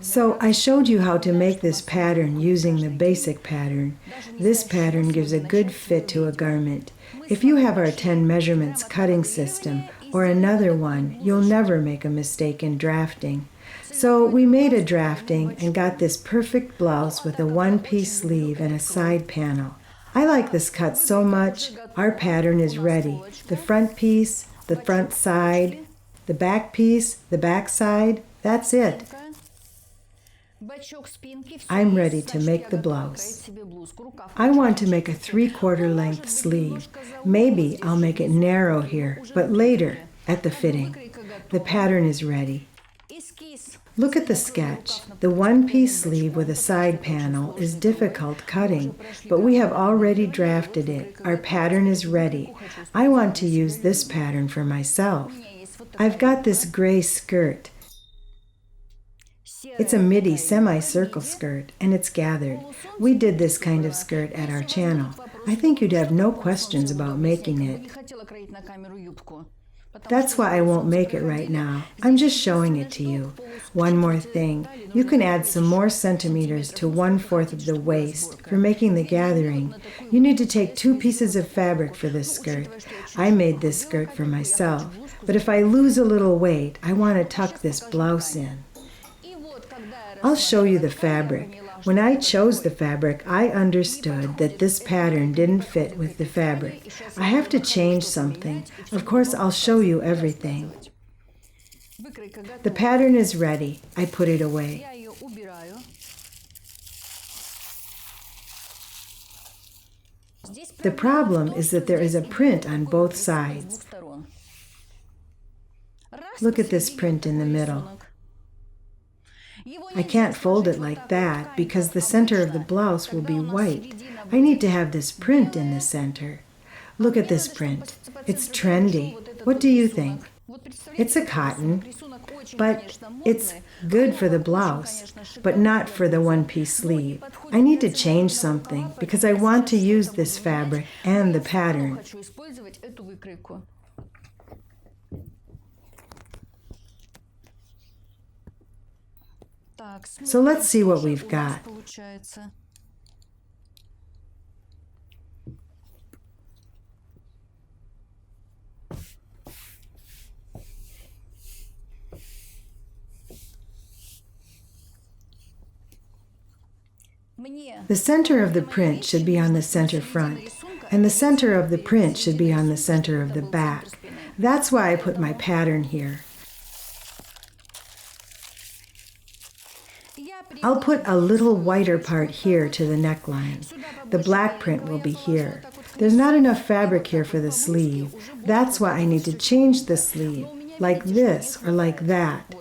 So I showed you how to make this pattern using the basic pattern. This pattern gives a good fit to a garment. If you have our 10 measurements cutting system or another one, you'll never make a mistake in drafting. So we made a drafting and got this perfect blouse with a one-piece sleeve and a side panel. I like this cut so much. Our pattern is ready. The front piece, the front side, the back piece, the back side, that's it. I'm ready to make the blouse. I want to make a 3/4 length sleeve. Maybe I'll make it narrow here, but later at the fitting. The pattern is ready. Look at the sketch. The one-piece sleeve with a side panel is difficult cutting, but we have already drafted it. Our pattern is ready. I want to use this pattern for myself. I've got this gray skirt. It's a midi semicircle skirt, and it's gathered. We did this kind of skirt at our channel. I think you'd have no questions about making it. That's why I won't make it right now. I'm just showing it to you. One more thing. You can add some more centimeters to 1/4 of the waist for making the gathering. You need to take 2 pieces of fabric for this skirt. I made this skirt for myself, but if I lose a little weight, I want to tuck this blouse in. I'll show you the fabric. When I chose the fabric, I understood that this pattern didn't fit with the fabric. I have to change something. Of course, I'll show you everything. The pattern is ready. I put it away. The problem is that there is a print on both sides. Look at this print in the middle. I can't fold it like that because the center of the blouse will be white. I need to have this print in the center. Look at this print. It's trendy. What do you think? It's a cotton, but it's good for the blouse, but not for the one-piece sleeve. I need to change something because I want to use this fabric and the pattern. So let's see what we've got. The center of the print should be on the center front, and the center of the print should be on the center of the back. That's why I put my pattern here. I'll put a little whiter part here to the neckline. The black print will be here. There's not enough fabric here for the sleeve. That's why I need to change the sleeve, like this or like that.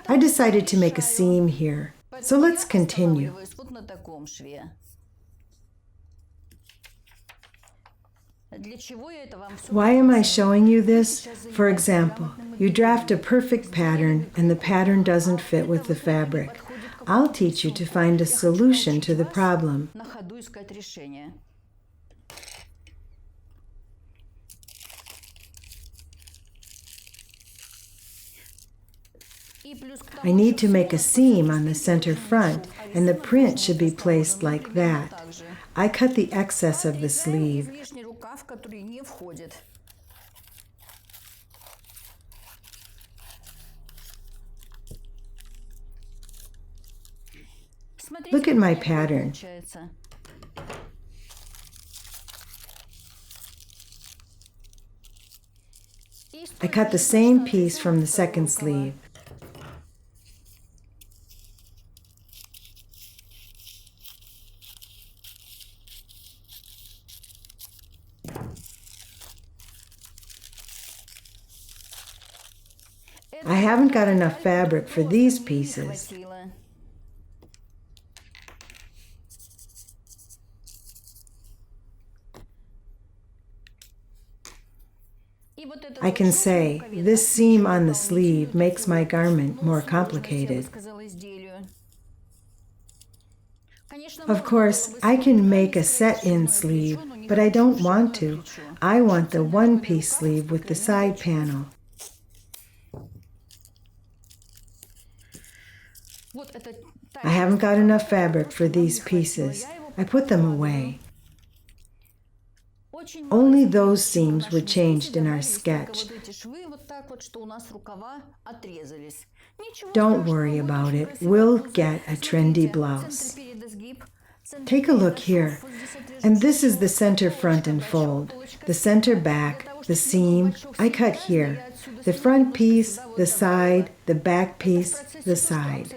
I decided to make a seam here, so let's continue. Why am I showing you this? For example, you draft a perfect pattern and the pattern doesn't fit with the fabric. I'll teach you to find a solution to the problem. I need to make a seam on the center front, and the print should be placed like that. I cut the excess of the sleeve. Look at my pattern. I cut the same piece from the second sleeve. I haven't got enough fabric for these pieces. I can say, this seam on the sleeve makes my garment more complicated. Of course, I can make a set-in sleeve, but I don't want to. I want the one-piece sleeve with the side panel. I haven't got enough fabric for these pieces. I put them away. Only those seams were changed in our sketch. Don't worry about it. We'll get a trendy blouse. Take a look here. And this is the center front and fold. The center back, the seam, I cut here. The front piece, the side, the back piece, the side.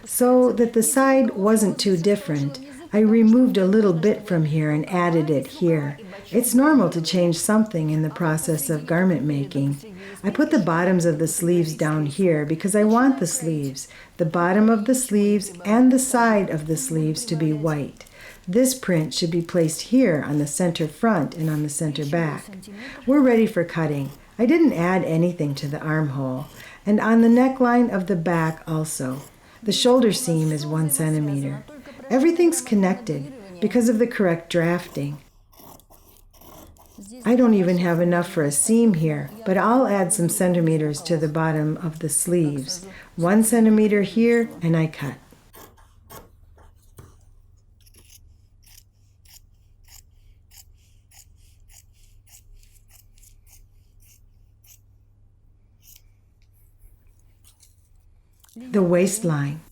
So that the side wasn't too different, I removed a little bit from here and added it here. It's normal to change something in the process of garment making. I put the bottoms of the sleeves down here because I want the sleeves, the bottom of the sleeves and the side of the sleeves to be white. This print should be placed here on the center front and on the center back. We're ready for cutting. I didn't add anything to the armhole, and on the neckline of the back also. The shoulder seam is 1 centimeter. Everything's connected because of the correct drafting. I don't even have enough for a seam here, but I'll add some centimeters to the bottom of the sleeves. 1 centimeter here, and I cut. The waistline.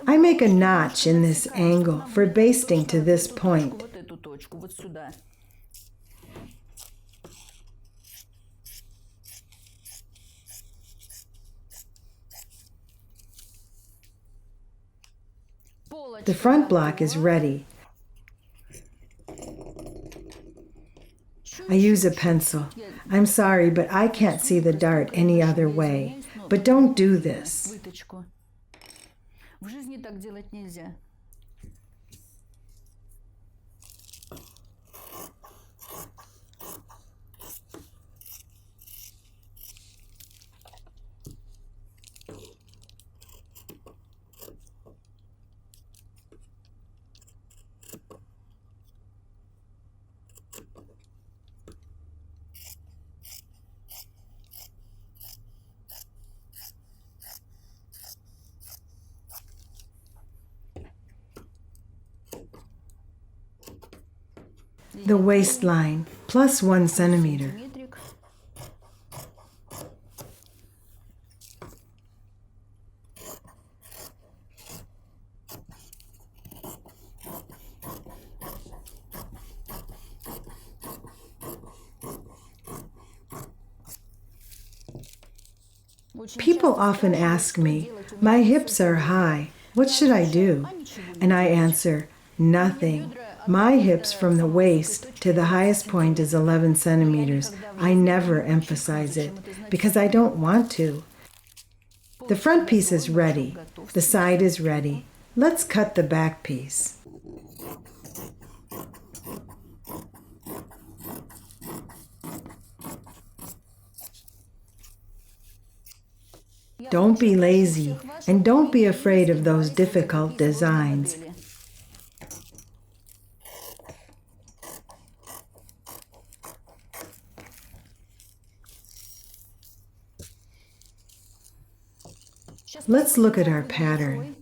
I make a notch in this angle for basting to this point. The front block is ready. I use a pencil. I'm sorry, but I can't see the dart any other way. But don't do this. The waistline, plus 1 centimeter. People often ask me, my hips are high, what should I do? And I answer, nothing. My hips from the waist to the highest point is 11 centimeters. I never emphasize it because I don't want to. The front piece is ready. The side is ready. Let's cut the back piece. Don't be lazy and don't be afraid of those difficult designs. Let's look at our pattern.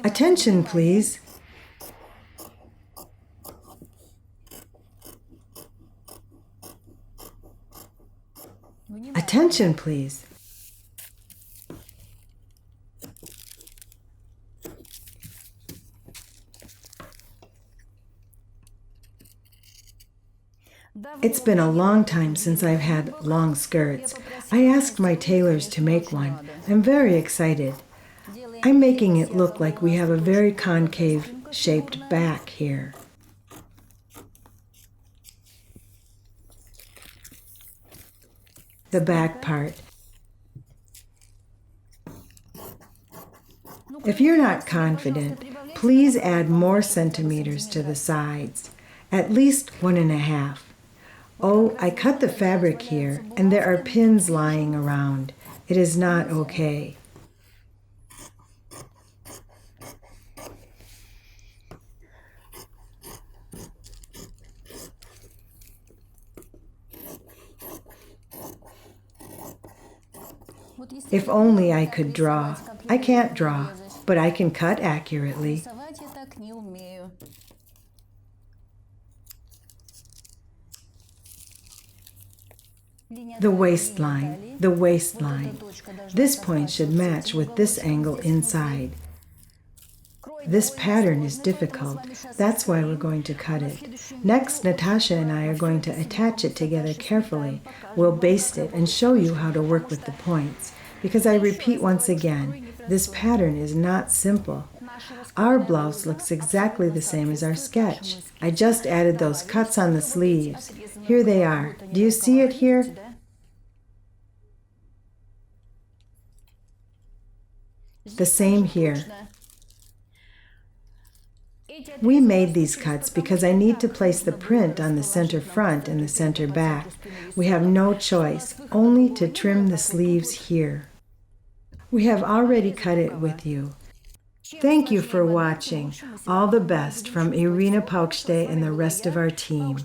Attention, please. Attention, please. It's been a long time since I've had long skirts. I asked my tailors to make one. I'm very excited. I'm making it look like we have a very concave shaped back here. The back part. If you're not confident, please add more centimeters to the sides, at least 1.5. Oh, I cut the fabric here, and there are pins lying around. It is not okay. If only I could draw. I can't draw, but I can cut accurately. The waistline, the waistline. This point should match with this angle inside. This pattern is difficult. That's why we're going to cut it. Next, Natasha and I are going to attach it together carefully. We'll baste it and show you how to work with the points. Because I repeat once again, this pattern is not simple. Our blouse looks exactly the same as our sketch. I just added those cuts on the sleeves. Here they are. Do you see it here? The same here. We made these cuts because I need to place the print on the center front and the center back. We have no choice, only to trim the sleeves here. We have already cut it with you. Thank you for watching. All the best from Irina Paukshte and the rest of our team.